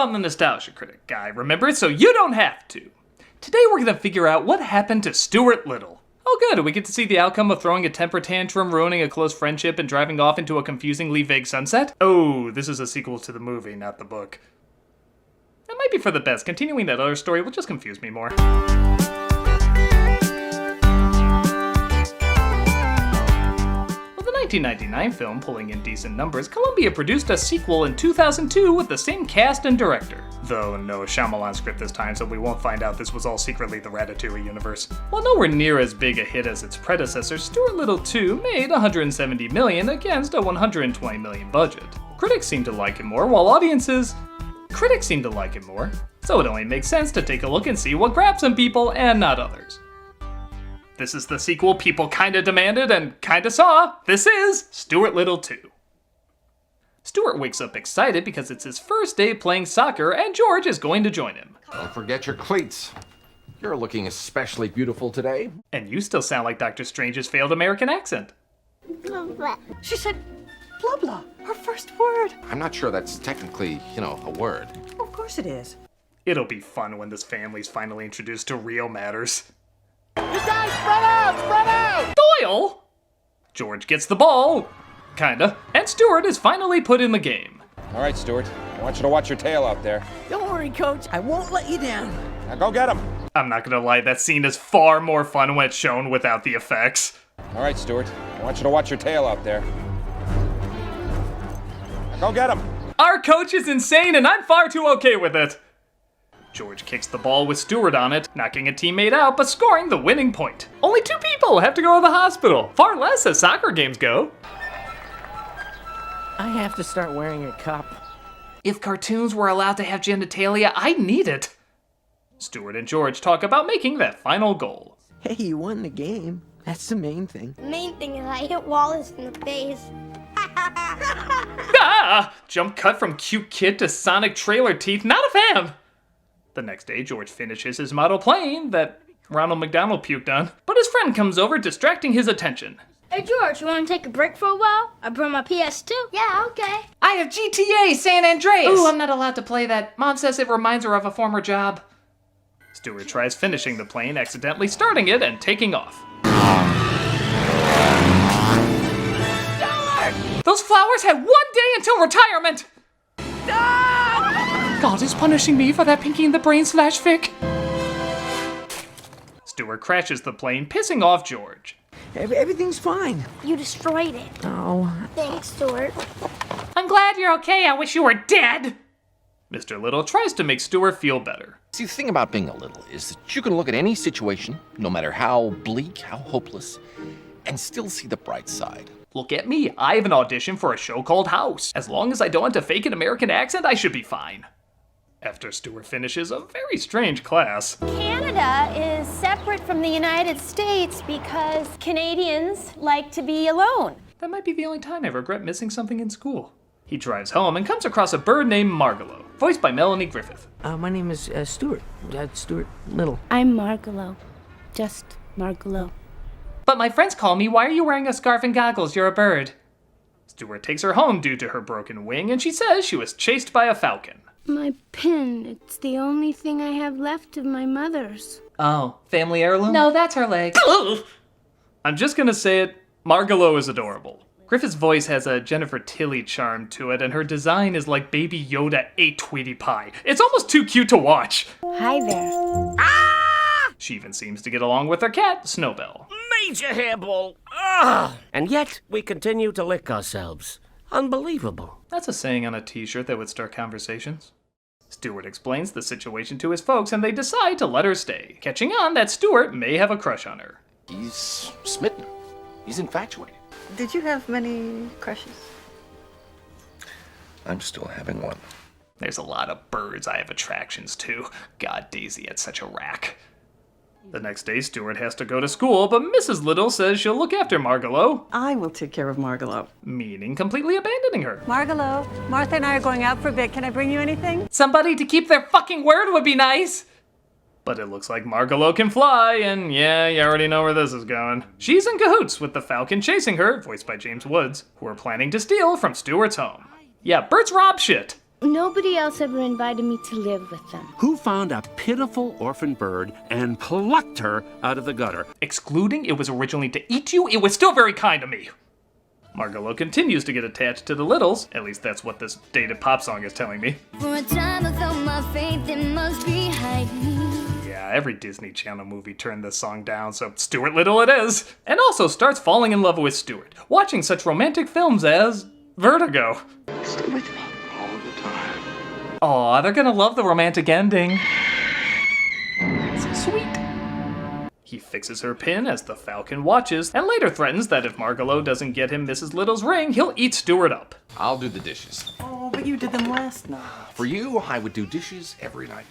I'm the nostalgia critic guy, remember? So you don't have to. Today we're gonna figure out what happened to Stuart Little. Oh good, we get to see the outcome of throwing a temper tantrum, ruining a close friendship, and driving off into a confusingly vague sunset? Oh, this is a sequel to the movie, not the book. That might be for the best. Continuing that other story will just confuse me more. With the 1999 film pulling in decent numbers, Columbia produced a sequel in 2002 with the same cast and director. Though no Shyamalan script this time, so we won't find out this was all secretly the Ratatouille universe. While nowhere near as big a hit as its predecessor, Stuart Little 2 made $170 million against a $120 million budget. Critics seem to like it more, while critics seem to like it more, so it only makes sense to take a look and see what grabs some people and not others. This is the sequel people kinda demanded and kinda saw. This is Stuart Little 2. Stuart wakes up excited because it's his first day playing soccer and George is going to join him. Don't forget your cleats. You're looking especially beautiful today. And you still sound like Dr. Strange's failed American accent. She said blah blah, her first word. I'm not sure that's technically, a word. Of course it is. It'll be fun when this family's finally introduced to real matters. You guys spread out! Doyle! George gets the ball, kinda, and Stuart is finally put in the game. All right, Stuart. I want you to watch your tail out there. Don't worry, Coach. I won't let you down. Now go get him. I'm not gonna lie, that scene is far more fun when it's shown without the effects. All right, Stuart. I want you to watch your tail out there. Now go get him. Our coach is insane and I'm far too okay with it. George kicks the ball with Stuart on it, knocking a teammate out but scoring the winning point. Only 2 people have to go to the hospital, far less as soccer games go. I have to start wearing a cup. If cartoons were allowed to have genitalia, I'd need it. Stuart and George talk about making that final goal. Hey, you won the game. That's the main thing. The main thing is I hit Wallace in the face. Ah! Jump cut from cute kid to Sonic trailer teeth, not a fan! The next day, George finishes his model plane that Ronald McDonald puked on, but his friend comes over, distracting his attention. Hey George, you want to take a break for a while? I brought my PS2. Yeah, okay. I have GTA San Andreas! Ooh, I'm not allowed to play that. Mom says it reminds her of a former job. Stuart tries finishing the plane, accidentally starting it and taking off. Stuart! Those flowers had 1 day until retirement! God is punishing me for that Pinky in the Brain /fic. Stuart crashes the plane, pissing off George. Everything's fine. You destroyed it. Oh. Thanks, Stuart. I'm glad you're okay. I wish you were dead. Mr. Little tries to make Stuart feel better. See, the thing about being a little is that you can look at any situation, no matter how bleak, how hopeless, and still see the bright side. Look at me. I have an audition for a show called House. As long as I don't have to fake an American accent, I should be fine. After Stuart finishes a very strange class. Canada is separate from the United States because Canadians like to be alone. That might be the only time I regret missing something in school. He drives home and comes across a bird named Margalo, voiced by Melanie Griffith. My name is Stuart. Stuart Little. I'm Margalo. Just Margalo. But my friends call me, why are you wearing a scarf and goggles? You're a bird. Stuart takes her home due to her broken wing, and she says she was chased by a falcon. My pin. It's the only thing I have left of my mother's. Oh, family heirloom? No, that's her leg. I'm just gonna say it, Margalo is adorable. Griffith's voice has a Jennifer Tilly charm to it, and her design is like Baby Yoda ate Tweety Pie. It's almost too cute to watch. Hi there. She even seems to get along with her cat, Snowbell. Major hairball! Ugh. And yet, we continue to lick ourselves. Unbelievable. That's a saying on a t-shirt that would start conversations. Stuart explains the situation to his folks, and they decide to let her stay, catching on that Stuart may have a crush on her. He's smitten. He's infatuated. Did you have many crushes? I'm still having one. There's a lot of birds I have attractions to. God, Daisy had such a rack. The next day, Stuart has to go to school, but Mrs. Little says she'll look after Margalo, I will take care of Margalo. meaning completely abandoning her. Margalo, Martha and I are going out for a bit. Can I bring you anything? Somebody to keep their fucking word would be nice. But it looks like Margalo can fly, and yeah, you already know where this is going. She's in cahoots with the falcon chasing her, voiced by James Woods, who are planning to steal from Stuart's home. Yeah, birds rob shit. nobody else ever invited me to live with them. Who found a pitiful orphan bird and plucked her out of the gutter? Excluding it was originally to eat you, it was still very kind to me. Margalo continues to get attached to the Littles, at least that's what this dated pop song is telling me. For a time I felt my faith, it must be hiding. Yeah, every Disney Channel movie turned this song down, so Stuart Little it is. And also starts falling in love with Stuart, watching such romantic films as Vertigo. Stay with me. All the time. Aw, they're gonna love the romantic ending. So sweet. He fixes her pin as the Falcon watches, and later threatens that if Margalo doesn't get him Mrs. Little's ring, he'll eat Stuart up. I'll do the dishes. Oh, but you did them last night. For you, I would do dishes every night.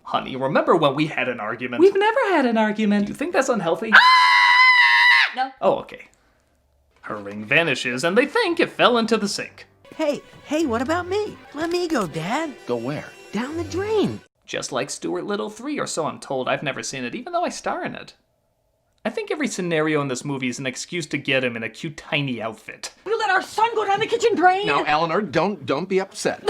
Honey, remember when we had an argument? We've never had an argument. You think that's unhealthy? No. Oh, okay. Her ring vanishes, and they think it fell into the sink. Hey, what about me? Let me go, Dad. Go where? Down the drain. Just like Stuart Little 3, or so I'm told. I've never seen it, even though I star in it. I think every scenario in this movie is an excuse to get him in a cute tiny outfit. You let our son go down the kitchen drain? Now, Eleanor, don't be upset.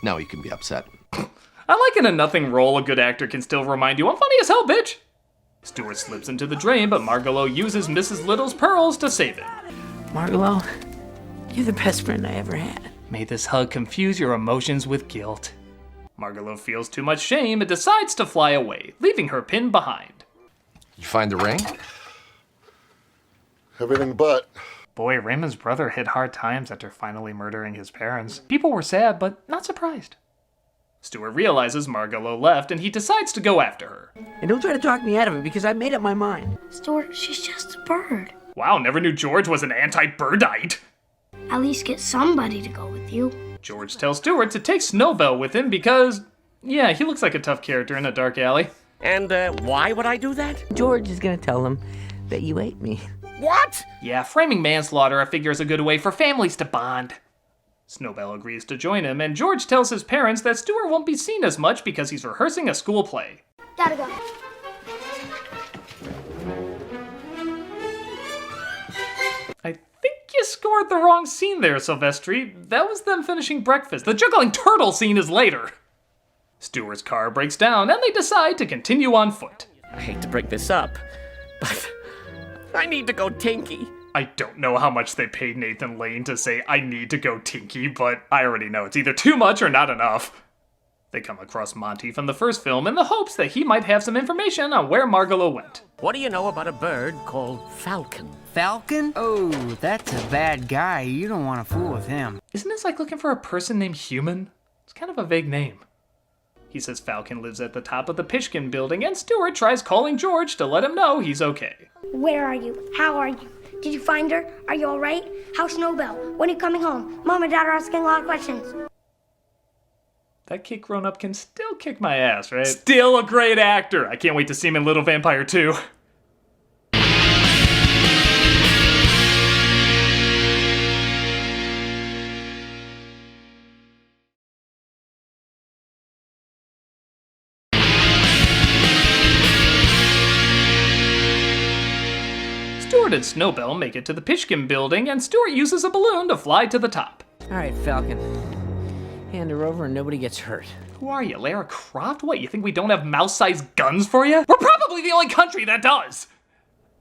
Now you can be upset. I like in a nothing role a good actor can still remind you, I'm funny as hell, bitch! Stuart slips into the drain, but Margalo uses Mrs. Little's pearls to save him. Margalo, you're the best friend I ever had. May this hug confuse your emotions with guilt. Margalo feels too much shame and decides to fly away, leaving her pin behind. You find the ring? Everything but. Boy, Raymond's brother hit hard times after finally murdering his parents. People were sad, but not surprised. Stuart realizes Margalo left, and he decides to go after her. And don't try to talk me out of it, because I made up my mind. Stuart, she's just a bird. Wow, never knew George was an anti-birdite. At least get somebody to go with you. George tells Stuart to take Snowbell with him because, yeah, he looks like a tough character in a dark alley. And why would I do that? George is gonna tell him that you ate me. What? Yeah, framing manslaughter I figure is a good way for families to bond. Snowbell agrees to join him, and George tells his parents that Stuart won't be seen as much because he's rehearsing a school play. Gotta go. I think you scored the wrong scene there, Silvestri. That was them finishing breakfast. The juggling turtle scene is later. Stuart's car breaks down, and they decide to continue on foot. I hate to break this up, but I need to go tinky. I don't know how much they paid Nathan Lane to say, I need to go tinky, but I already know it's either too much or not enough. They come across Monty from the first film in the hopes that he might have some information on where Margalo went. What do you know about a bird called Falcon? Falcon? Oh, that's a bad guy. You don't want to fool with him. Isn't this like looking for a person named Human? It's kind of a vague name. He says Falcon lives at the top of the Pishkin building, and Stuart tries calling George to let him know he's okay. Where are you? How are you? Did you find her? Are you all right? How's Snowbell? When are you coming home? Mom and Dad are asking a lot of questions. That kid grown up can still kick my ass, right? Still a great actor. I can't wait to see him in Little Vampire 2. Stuart and Snowbell make it to the Pishkin building, and Stuart uses a balloon to fly to the top. All right, Falcon. Hand her over and nobody gets hurt. Who are you, Lara Croft? What, you think we don't have mouse-sized guns for you? We're probably the only country that does!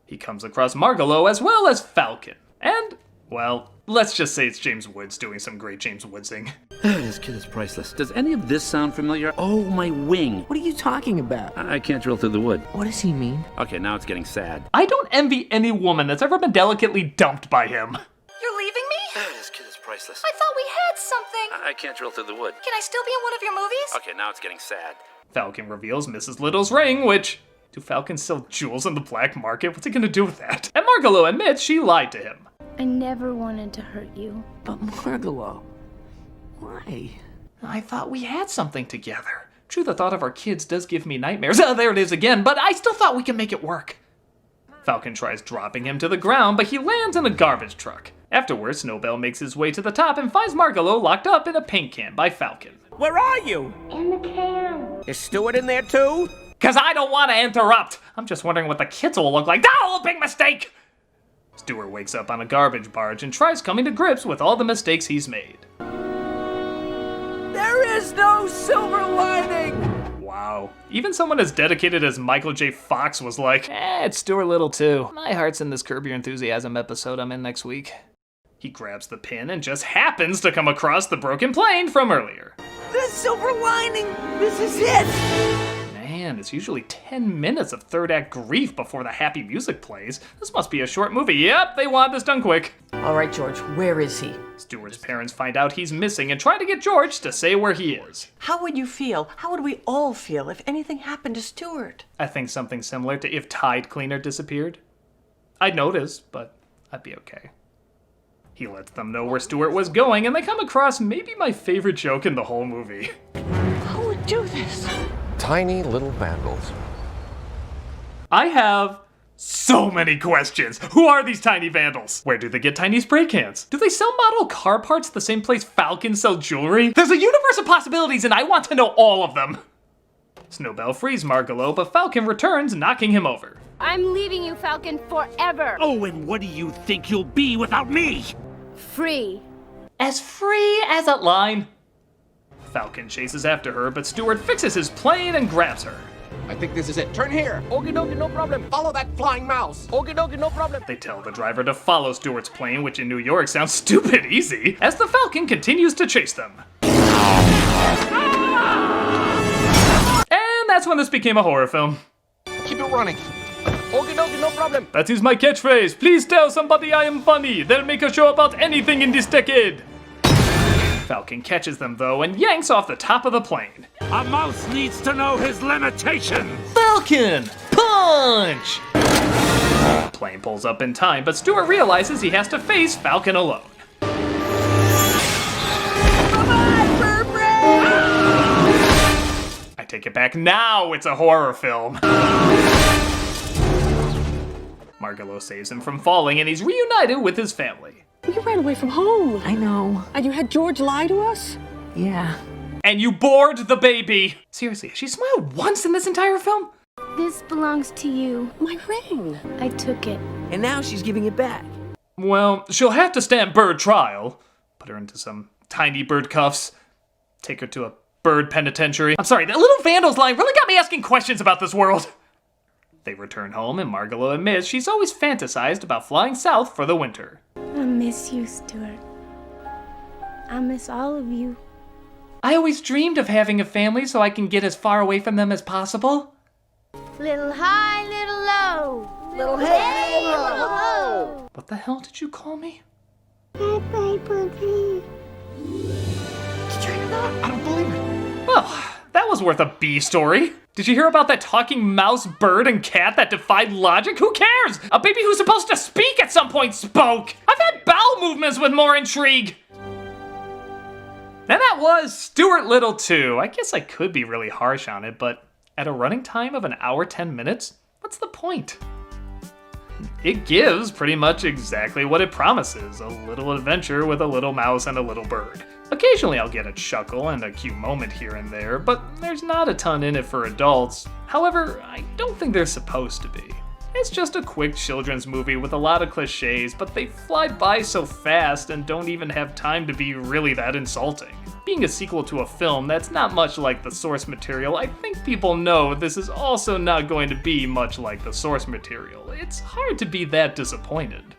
He comes across Margalo as well as Falcon. And, well, let's just say it's James Woods doing some great James Woodsing. This kid is priceless. Does any of this sound familiar? Oh, my wing. What are you talking about? I can't drill through the wood. What does he mean? Okay, now it's getting sad. I don't envy any woman that's ever been delicately dumped by him. You're leaving me? This kid is priceless. I thought we had something. I can't drill through the wood. Can I still be in one of your movies? Okay, now it's getting sad. Falcon reveals Mrs. Little's ring, which... Do Falcons sell jewels on the black market? What's he gonna do with that? And Margalo admits she lied to him. I never wanted to hurt you. But Margalo, why? I thought we had something together. True, the thought of our kids does give me nightmares. Oh, there it is again, but I still thought we could make it work. Falcon tries dropping him to the ground, but he lands in a garbage truck. Afterwards, Snowbell makes his way to the top and finds Margalo locked up in a paint can by Falcon. Where are you? In the can. Is Stuart in there too? Cause I don't want to interrupt. I'm just wondering what the kids will look like. Oh, big mistake! Stuart wakes up on a garbage barge and tries coming to grips with all the mistakes he's made. There is no silver lining! Wow. Even someone as dedicated as Michael J. Fox was like, it's Stuart Little too. My heart's in this Curb Your Enthusiasm episode I'm in next week. He grabs the pin and just happens to come across the broken plane from earlier. The silver lining! This is it! Man, it's usually 10 minutes of third act grief before the happy music plays. This must be a short movie. Yep, they want this done quick. All right, George, where is he? Stuart's parents find out he's missing and try to get George to say where he is. How would you feel? How would we all feel if anything happened to Stuart? I think something similar to if Tide Cleaner disappeared. I'd notice, but I'd be okay. He lets them know where Stuart was going, and they come across maybe my favorite joke in the whole movie. Who would do this? Tiny little vandals. I have so many questions. Who are these tiny vandals? Where do they get tiny spray cans? Do they sell model car parts the same place Falcons sell jewelry? There's a universe of possibilities, and I want to know all of them. Snowbell frees Margalo, but Falcon returns, knocking him over. I'm leaving you, Falcon, forever. Oh, and what do you think you'll be without me? Free. As free as a line. Falcon chases after her, but Stuart fixes his plane and grabs her. I think this is it. Turn here. Okie dokie, no problem. Follow that flying mouse. Okie dokie, no problem. They tell the driver to follow Stuart's plane, which in New York sounds stupid easy, as the Falcon continues to chase them. And that's when this became a horror film. Keep it running. Okie dokie, no problem. That is my catchphrase. Please tell somebody I am funny. They'll make a show about anything in this decade. Falcon catches them, though, and yanks off the top of the plane. A mouse needs to know his limitations. Falcon! Punch! The plane pulls up in time, but Stuart realizes he has to face Falcon alone. I take it back now, it's a horror film. Margalo saves him from falling, and he's reunited with his family. You ran away from home. I know. And you had George lie to us? Yeah. And you bored the baby! Seriously, has she smiled once in this entire film? This belongs to you. My ring. I took it. And now she's giving it back. Well, she'll have to stand bird trial. Put her into some tiny bird cuffs. Take her to a bird penitentiary. I'm sorry, that little vandals line really got me asking questions about this world. They return home, and Margalo admits she's always fantasized about flying south for the winter. I miss you, Stuart. I miss all of you. I always dreamed of having a family so I can get as far away from them as possible. Little high, little low. Little hey, little ho. What the hell did you call me? Did you hear that? I don't believe it. Well, that was worth a B story. Did you hear about that talking mouse, bird, and cat that defied logic? Who cares? A baby who's supposed to speak at some point spoke. I've had bowel movements with more intrigue. And that was Stuart Little 2. I guess I could be really harsh on it, but at a running time of 1 hour 10 minutes, what's the point? It gives pretty much exactly what it promises, a little adventure with a little mouse and a little bird. Occasionally I'll get a chuckle and a cute moment here and there, but there's not a ton in it for adults. However, I don't think they're supposed to be. It's just a quick children's movie with a lot of cliches, but they fly by so fast and don't even have time to be really that insulting. Being a sequel to a film that's not much like the source material, I think people know this is also not going to be much like the source material. It's hard to be that disappointed.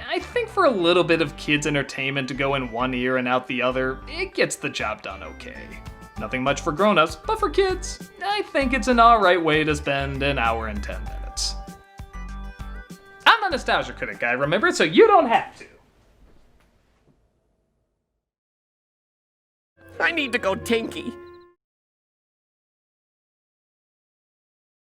I think for a little bit of kids' entertainment to go in one ear and out the other, it gets the job done okay. Nothing much for grown-ups, but for kids, I think it's an alright way to spend 1 hour and 10 minutes. I'm a nostalgia critic guy, remember, so you don't have to. I need to go tinky.